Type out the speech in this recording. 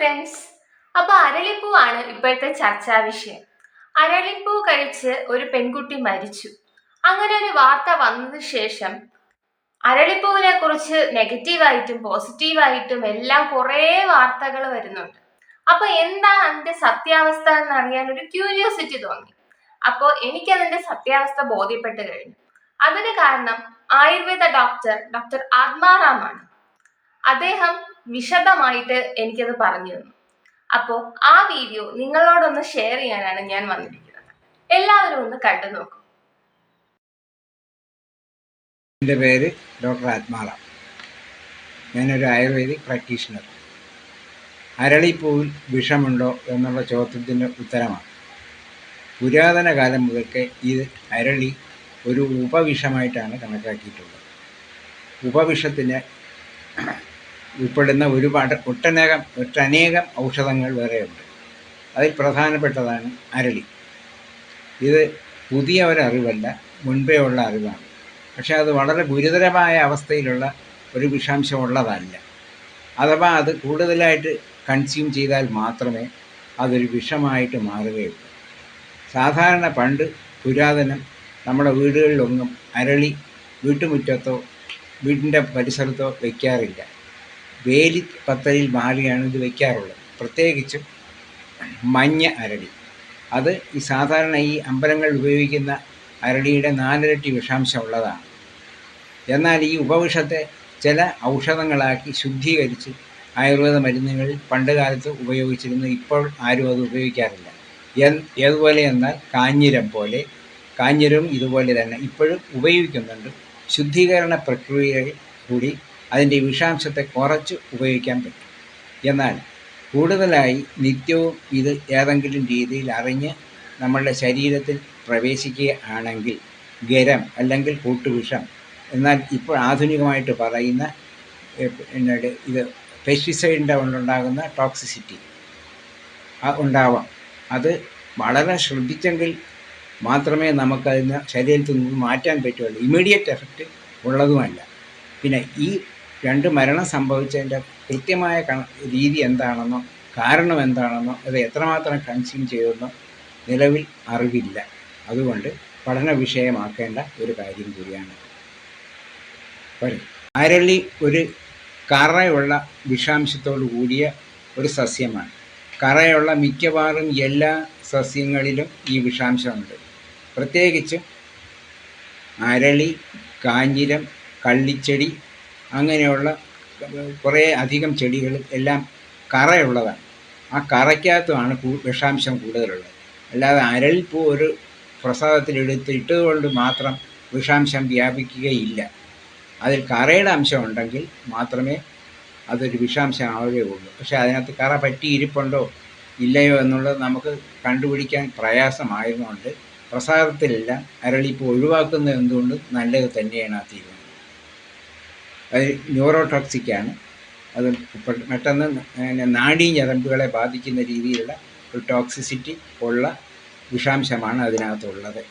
Friends. അപ്പോൾ അരളിപ്പൂവാണ് ഇപ്പോഴത്തെ ചർച്ചാ വിഷയം. അരളിപ്പൂ കഴിച്ച് ഒരു പെൺകുട്ടി മരിച്ചു. അങ്ങനെ ഒരു വാർത്ത വന്നതിന് ശേഷം അരളിപ്പൂവിനെ കുറിച്ച് നെഗറ്റീവായിട്ടും പോസിറ്റീവായിട്ടും എല്ലാം കുറേ വാർത്തകൾ വരുന്നുണ്ട്. അപ്പൊ എന്താണ് അതിന്റെ സത്യാവസ്ഥ എന്ന് അറിയാൻ ഒരു ക്യൂരിയോസിറ്റി തോന്നി. അപ്പോൾ എനിക്കതിന്റെ സത്യാവസ്ഥ ബോധ്യപ്പെട്ട് കഴിഞ്ഞു. അതിന് കാരണം ആയുർവേദ ഡോക്ടർ ആത്മാറാമാണ്. അദ്ദേഹം വിശദമായിട്ട് എനിക്കത് പറഞ്ഞു തന്നു. അപ്പോൾ ആ വീഡിയോ നിങ്ങളോടൊന്ന് ഷെയർ ചെയ്യാനാണ് ഞാൻ വന്നിരിക്കുന്നത്. എല്ലാവരും ഒന്ന് കണ്ടു നോക്കൂ. എൻ്റെ പേര് ഡോക്ടർ ആത്മാറാം. ഞാനൊരു ആയുർവേദിക് പ്രാക്ടീഷണർ. അരളിപ്പൂവിൽ വിഷമുണ്ടോ എന്നുള്ള ചോദ്യത്തിൻ്റെ ഉത്തരമാണ്. പുരാതന കാലം മുതൽക്കേ ഇത് അരളി ഒരു ഉപവിഷമായിട്ടാണ് കണക്കാക്കിയിട്ടുള്ളത്. ഉപവിഷത്തിന് ഉൾപ്പെടുന്ന ഒട്ടനേകം ഔഷധങ്ങൾ വേറെയുണ്ട്. അതിൽ പ്രധാനപ്പെട്ടതാണ് അരളി. ഇത് പുതിയ ഒരറിവല്ല, മുൻപേ ഉള്ള അറിവാണ്. പക്ഷേ അത് വളരെ ഗുരുതരമായ അവസ്ഥയിലുള്ള ഒരു വിഷാംശം ഉള്ളതല്ല. അഥവാ അത് കൂടുതലായിട്ട് കൺസ്യൂം ചെയ്താൽ മാത്രമേ അതൊരു വിഷമായിട്ട് മാറുകയുള്ളൂ. സാധാരണ പണ്ട് പുരാതനം നമ്മുടെ വീടുകളിലൊന്നും അരളി വീട്ടുമുറ്റത്തോ വീടിൻ്റെ പരിസരത്തോ വയ്ക്കാറില്ല. വേലി പത്തലിൽ മാറിയാണ് ഇത് വയ്ക്കാറുള്ളത്. പ്രത്യേകിച്ചും മഞ്ഞ അരളി. അത് ഈ സാധാരണ ഈ അമ്പലങ്ങളിൽ ഉപയോഗിക്കുന്ന അരളിയുടെ 4 ഇരട്ടി വിഷാംശം ഉള്ളതാണ്. എന്നാൽ ഈ ഉപവിഷത്തെ ചില ഔഷധങ്ങളാക്കി ശുദ്ധീകരിച്ച് ആയുർവേദ മരുന്നുകളിൽ പണ്ട് കാലത്ത് ഉപയോഗിച്ചിരുന്നു. ഇപ്പോൾ ആരും അത് ഉപയോഗിക്കാറില്ല. ഏതുപോലെ എന്നാൽ കാഞ്ഞിരം ഇതുപോലെ തന്നെ ഇപ്പോഴും ഉപയോഗിക്കുന്നുണ്ട്. ശുദ്ധീകരണ പ്രക്രിയയിൽ കൂടി അതിൻ്റെ വിഷാംശത്തെ കുറച്ച് ഉപയോഗിക്കാൻ പറ്റും. എന്നാൽ കൂടുതലായി നിത്യവും ഇത് ഏതെങ്കിലും രീതിയിൽ അറിഞ്ഞ് നമ്മളുടെ ശരീരത്തിൽ പ്രവേശിക്കുകയാണെങ്കിൽ ഗരം അല്ലെങ്കിൽ കൂട്ടുവിഷം, എന്നാൽ ഇപ്പോൾ ആധുനികമായിട്ട് പറയുന്ന ഇത് പെസ്റ്റിസൈഡിൻ്റെ കൊണ്ടുണ്ടാകുന്ന ടോക്സിസിറ്റി ഉണ്ടാവാം. അത് വളരെ ശ്രദ്ധിച്ചെങ്കിൽ മാത്രമേ നമുക്കതിന് ശരീരത്തിൽ നിന്ന് മാറ്റാൻ പറ്റുള്ളൂ. ഇമ്മീഡിയറ്റ് എഫക്റ്റ് ഉള്ളതുമല്ല. പിന്നെ ഈ 2 മരണം സംഭവിച്ചതിൻ്റെ കൃത്യമായ രീതി എന്താണെന്നോ കാരണം എന്താണെന്നോ അത് എത്രമാത്രം കൺസ്യൂം ചെയ്തെന്നോ നിലവിൽ അറിവില്ല. അതുകൊണ്ട് പഠന വിഷയമാക്കേണ്ട ഒരു കാര്യം കൂടിയാണ്. അരളി ഒരു കറയുള്ള വിഷാംശത്തോടു കൂടിയ ഒരു സസ്യമാണ്. കറയുള്ള മിക്കവാറും എല്ലാ സസ്യങ്ങളിലും ഈ വിഷാംശമുണ്ട്. പ്രത്യേകിച്ചും അരളി, കാഞ്ഞിരം, കള്ളിച്ചെടി അങ്ങനെയുള്ള കുറേ അധികം ചെടികൾ എല്ലാം കറയുള്ളതാണ്. ആ കറയ്ക്കകത്തുമാണ് വിഷാംശം കൂടുതലുള്ളത്. അല്ലാതെ അരളിപ്പൂ ഒരു പ്രസാദത്തിലെടുത്തിട്ടതുകൊണ്ട് മാത്രം വിഷാംശം വ്യാപിക്കുകയില്ല. അതിൽ കറയുടെ അംശം ഉണ്ടെങ്കിൽ മാത്രമേ അതൊരു വിഷാംശം ആവുകയുള്ളൂ. പക്ഷേ അതിനകത്ത് കറ പറ്റിയിരിപ്പുണ്ടോ ഇല്ലയോ എന്നുള്ളത് നമുക്ക് കണ്ടുപിടിക്കാൻ പ്രയാസമായതുകൊണ്ട് പ്രസാദത്തിലെല്ലാം അരളിപ്പൂ ഒഴിവാക്കുന്നത് എന്തുകൊണ്ട് നല്ലത് തന്നെയാണ് ആ തീരുമാനം. അത് ന്യൂറോടോക്സിക്കാണ്. അത് പെട്ടെന്ന് നാഡീഞരമ്പുകളെ ബാധിക്കുന്ന രീതിയിലുള്ള ഒരു ടോക്സിസിറ്റി ഉള്ള വിഷാംശമാണ് അതിനകത്തുള്ളത്.